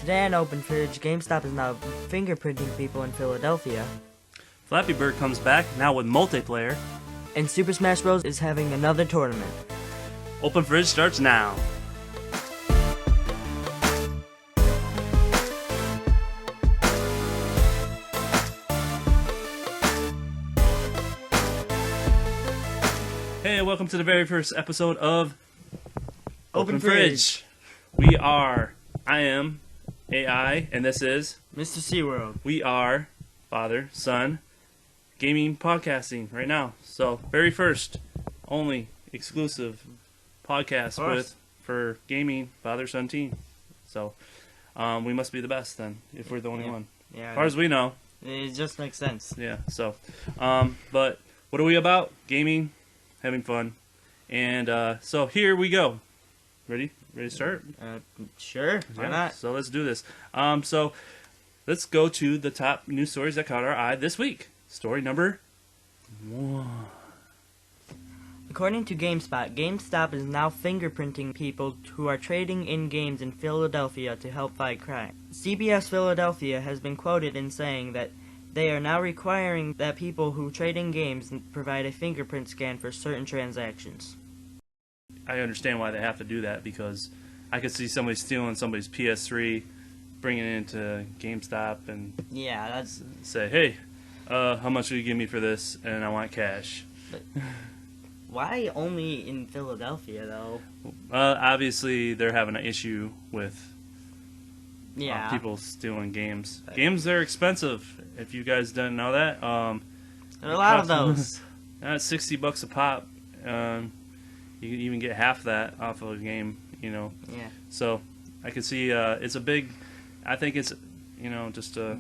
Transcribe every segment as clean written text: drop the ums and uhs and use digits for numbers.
Today on Open Fridge, GameStop is now fingerprinting people in Philadelphia. Flappy Bird comes back, now with multiplayer. And Super Smash Bros. Is having another tournament. Open Fridge starts now. Hey, welcome to the very first episode of Open Fridge. I am AI, and this is Mr. SeaWorld. We are father, son, gaming podcasting right now. So, very first, only exclusive podcast for gaming, father, son, teen. So, we must be the best then, if we're the only one. Yeah. As far as we know. It just makes sense. Yeah, so, but what are we about? Gaming, having fun. And, so here we go. Ready to start? Sure. Why not? So let's do this. So let's go to the top news stories that caught our eye this week. Story number 1. According to GameSpot, GameStop is now fingerprinting people who are trading in games in Philadelphia to help fight crime. CBS Philadelphia has been quoted in saying that they are now requiring that people who trade in games provide a fingerprint scan for certain transactions. I understand why they have to do that, because I could see somebody stealing somebody's PS3, bringing it into GameStop, and say, hey, how much will you give me for this? And I want cash. But why only in Philadelphia, though? Obviously, they're having an issue with people stealing games. Games are expensive, if you guys didn't know that. There are a lot of those. $60 a pop. You can even get half that off of a game, Yeah. So I could see it's a big. I think it's, just a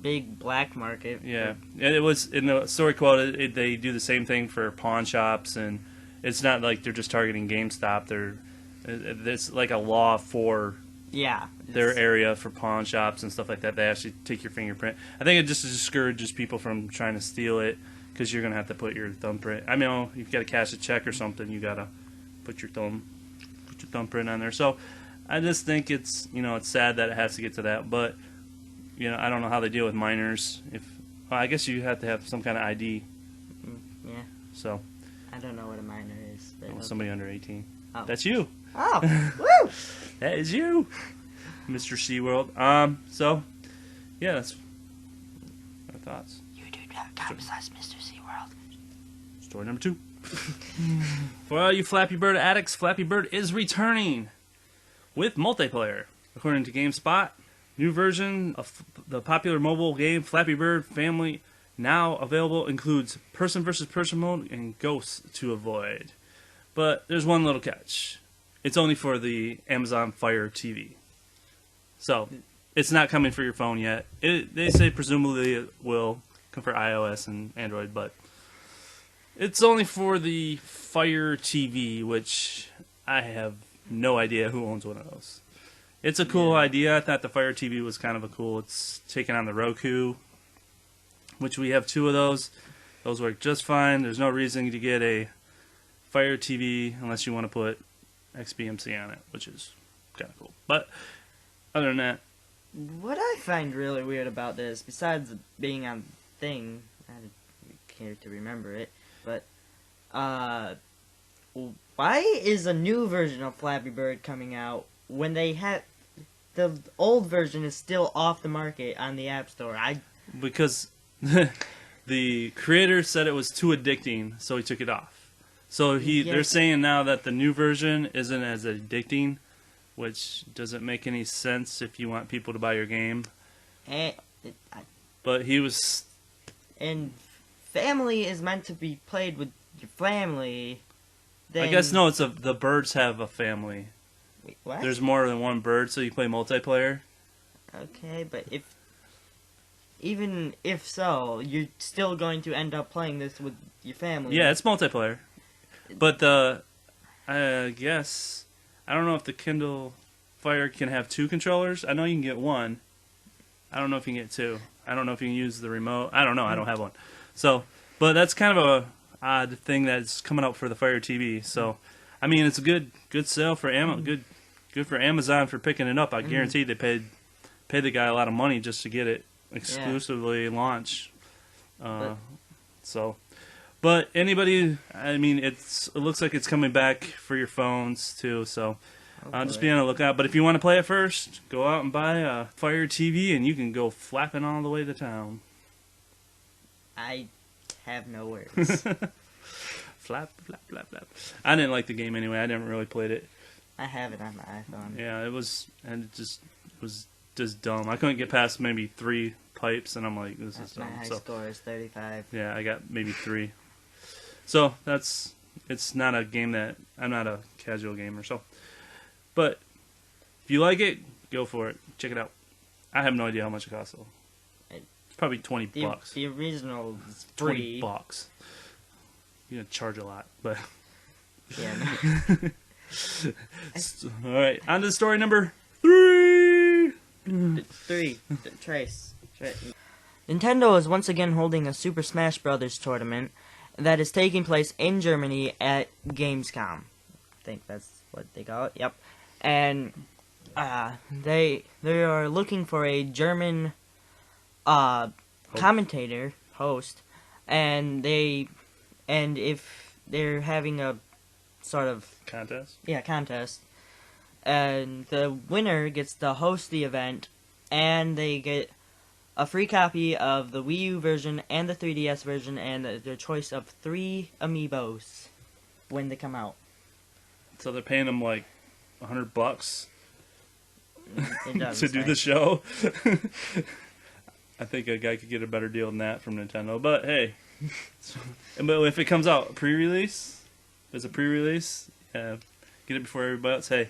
big black market. Yeah, and it was in the story quote. They do the same thing for pawn shops, and it's not like they're just targeting GameStop. It's like a law for their area for pawn shops and stuff like that. They actually take your fingerprint. I think it just discourages people from trying to steal it, because you're gonna have to put your thumbprint. I mean, you've got to cash a check or something. You gotta put your thumbprint on there. So I just think it's it's sad that it has to get to that. But I don't know how they deal with minors. I guess you have to have some kind of ID. Yeah. So I don't know what a minor is. Somebody under 18. Oh. That's you. Oh, woo! That is you, Mr. SeaWorld. So yeah, that's my thoughts. Besides Mr. SeaWorld. Story number 2. For all you Flappy Bird addicts, Flappy Bird is returning with multiplayer. According to GameSpot, new version of the popular mobile game Flappy Bird Family now available includes person versus person mode and ghosts to avoid. But there's one little catch. It's only for the Amazon Fire TV. So, it's not coming for your phone yet. They say presumably it will for iOS and Android, but it's only for the Fire TV, which I have no idea who owns one of those. It's a cool idea. I thought the Fire TV was kind of a cool. It's taken on the Roku, which we have 2 of those. Those work just fine. There's no reason to get a Fire TV unless you want to put XBMC on it, which is kind of cool. But other than that, what I find really weird about this, besides being on thing, I don't care to remember it, but why is a new version of Flappy Bird coming out when they have the old version is still off the market on the App Store? Because the creator said it was too addicting, so he took it off. So they're saying now that the new version isn't as addicting, which doesn't make any sense if you want people to buy your game. But he was. And family is meant to be played with your family. I guess no. It's the birds have a family. Wait, what? There's more than one bird, so you play multiplayer. Okay, but even if so, you're still going to end up playing this with your family. Yeah, it's multiplayer. But I guess I don't know if the Kindle Fire can have 2 controllers. I know you can get 1. I don't know if you can get 2. I don't know if you can use the remote. I don't know. I don't have one. So, but that's kind of a odd thing that's coming out for the Fire TV. So, I mean, it's a good sale for good for Amazon for picking it up. I guarantee they paid pay the guy a lot of money just to get it exclusively launch. But anybody, I mean, it looks like it's coming back for your phones too. So just be on the lookout. But if you want to play it first, go out and buy a Fire TV, and you can go flapping all the way to town. I have no words. Flap, flap, flap, flap. I didn't like the game anyway. I never really played it. I have it on my iPhone. Yeah, it was just dumb. I couldn't get past maybe 3 pipes, and I'm like, this is dumb. My high score is 35. Yeah, I got maybe 3. So it's not a game that I'm not a casual gamer. So, but if you like it, go for it. Check it out. I have no idea how much it costs though. It's probably $20. The original is $20. $3. You're gonna charge a lot, but Yeah. all right. On to story number 3. 3. Trace. Nintendo is once again holding a Super Smash Bros. Tournament that is taking place in Germany at Gamescom. I think that's what they call it. Yep. And they are looking for a German commentator host, and if they're having a sort of Contest. Yeah, contest. And the winner gets to host the event, and they get a free copy of the Wii U version and the 3DS version, and their choice of 3 amiibos when they come out. So they're paying them like $100 Does, to do right? the show. I think a guy could get a better deal than that from Nintendo. But hey, but if it comes out pre-release, as a pre-release, get it before everybody else. Hey,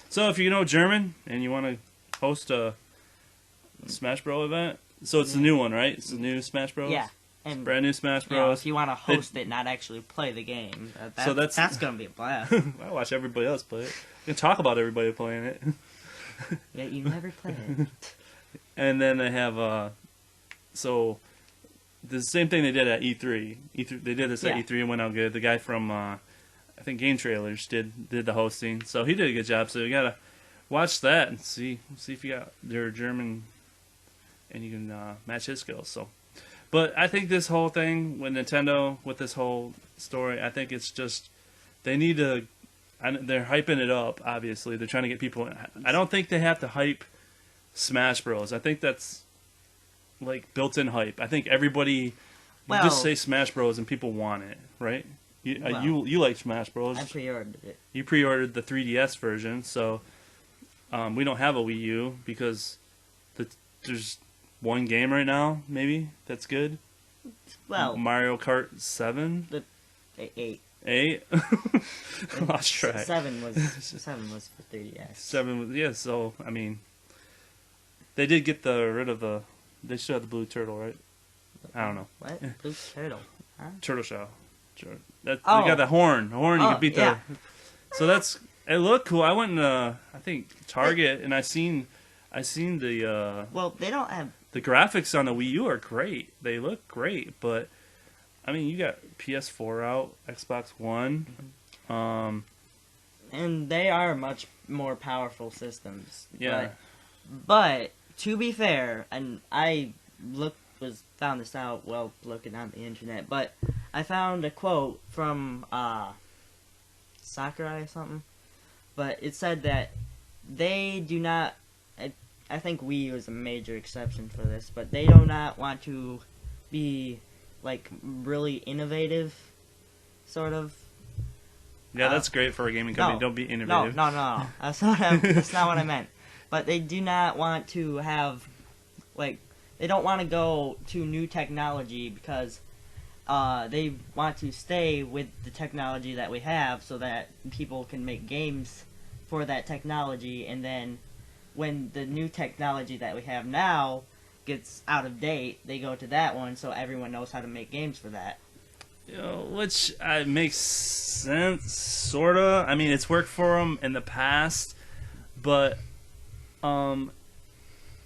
so if you know German and you want to host a Smash Bros. Event, so it's the new one, right? It's the new Smash Bros. Yeah, and brand new Smash Bros. Yeah, if you want to host it, not actually play the game, that's gonna be a blast. I watch everybody else play it. You can talk about everybody playing it. Yeah, you never play it. And then they have so the same thing they did at E3. They did this at E3 and went out good. The guy from I think Game Trailers did the hosting, so he did a good job. So you gotta watch that and see if you got their German, and you can match his skills. So, but I think this whole thing with Nintendo, with this whole story, I think it's just they need to. They're hyping it up. Obviously, they're trying to get people. I don't think they have to hype Smash Bros. I think that's like built-in hype. I think everybody just say Smash Bros. And people want it, right? You like Smash Bros. I pre-ordered it. You pre-ordered the 3DS version, so we don't have a Wii U because there's one game right now, maybe that's good. Well, Mario Kart 7. 8. 8. Lost track. 7 was for 3DS. 7 was, yeah. So I mean, they did get rid of the. They still have the blue turtle, right? I don't know. What? Blue turtle? Huh? Turtle shell. They got the horn. You can beat the. So it looked cool. I went in I think Target, and I seen the. Well, they don't have. The graphics on the Wii U are great. They look great, but I mean, you got PS4 out, Xbox One, and they are much more powerful systems. Yeah. But to be fair, and I found this out while looking on the internet, but I found a quote from Sakurai or something, but it said that they do not. I think Wii U is a major exception for this, but they do not want to be like really innovative, sort of. Yeah, that's great for a gaming company. No, Don't be innovative. No. That's not what I meant. But they do not want to have, like, they don't want to go to new technology because they want to stay with the technology that we have so that people can make games for that technology, and then when the new technology that we have now gets out of date, they go to that one so everyone knows how to make games for that. Which makes sense, sorta. I mean, it's worked for them in the past, but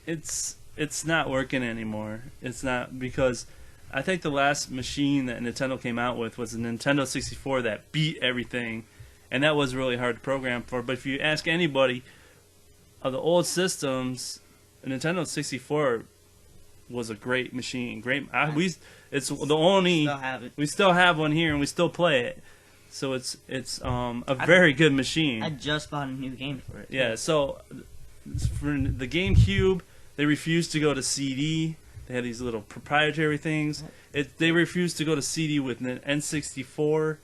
it's not working anymore. It's not, because I think the last machine that Nintendo came out with was a Nintendo 64 that beat everything, and that was really hard to program for. But if you ask anybody of the old systems, a Nintendo 64 was a great machine. It's the only Still have it. we still have one here and we still play it. So it's a very good machine. I just bought a new game for it. Yeah. So for the GameCube, they refused to go to CD. They had these little proprietary things. They refused to go to CD with an N64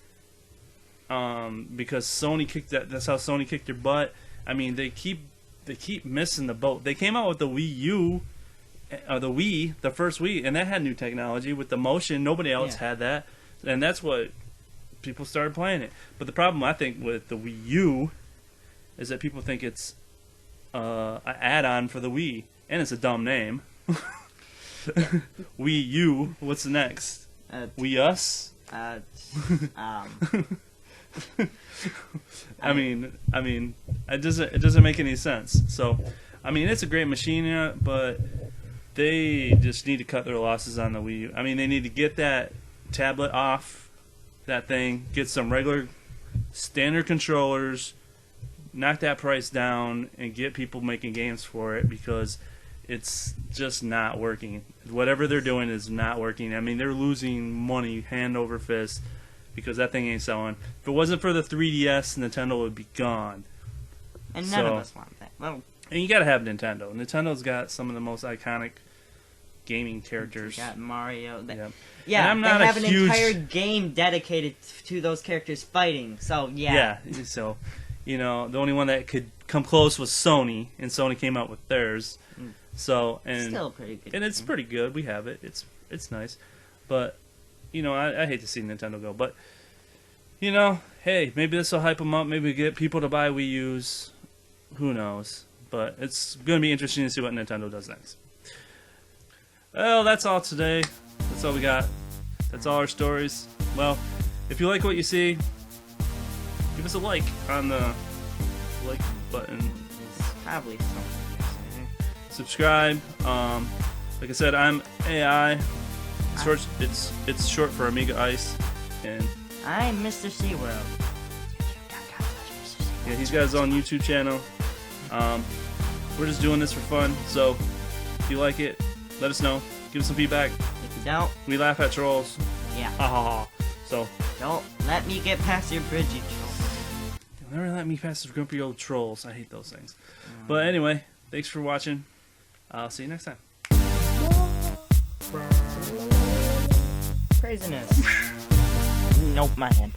because Sony kicked that. That's how Sony kicked their butt. I mean, they keep missing the boat. They came out with the Wii U, the first Wii, and that had new technology with the motion. Nobody else had that, and that's what people started playing it. But the problem I think with the Wii U is that people think it's an add-on for the Wii, and it's a dumb name. Wii U. What's the next? Wii Us. I mean, it doesn't make any sense. So, I mean, it's a great machine, but they just need to cut their losses on the Wii U. I mean, they need to get that tablet off that thing, get some regular standard controllers, knock that price down, and get people making games for it because it's just not working. Whatever they're doing is not working. I mean, they're losing money hand over fist because that thing ain't selling. If it wasn't for the 3DS, Nintendo would be gone. And none of us want that. Well, and you gotta have Nintendo. Nintendo's got some of the most iconic gaming characters. You got Mario. Yeah, they have an entire game dedicated to those characters fighting. So yeah. So, the only one that could come close was Sony, and Sony came out with theirs. So still pretty good. And it's pretty good. We have it. It's nice, but I hate to see Nintendo go. But hey, maybe this will hype them up. Maybe get people to buy Wii U's. Who knows? But it's going to be interesting to see what Nintendo does next. Well, that's all today. That's all we got. That's all our stories. Well, if you like what you see, give us a like on the like button. It's probably something. Subscribe. Like I said, I'm AI. It's short for Amiga Ice, and I'm Mr. SeaWorld. Yeah, he's got his own YouTube channel. We're just doing this for fun, so if you like it, let us know. Give us some feedback. If you don't, we laugh at trolls. Yeah. Ha ha ha. So don't let me get past your bridge, you troll. You'll never let me past the grumpy old trolls. I hate those things. But anyway, thanks for watching. I'll see you next time. Craziness. Nope, my hand.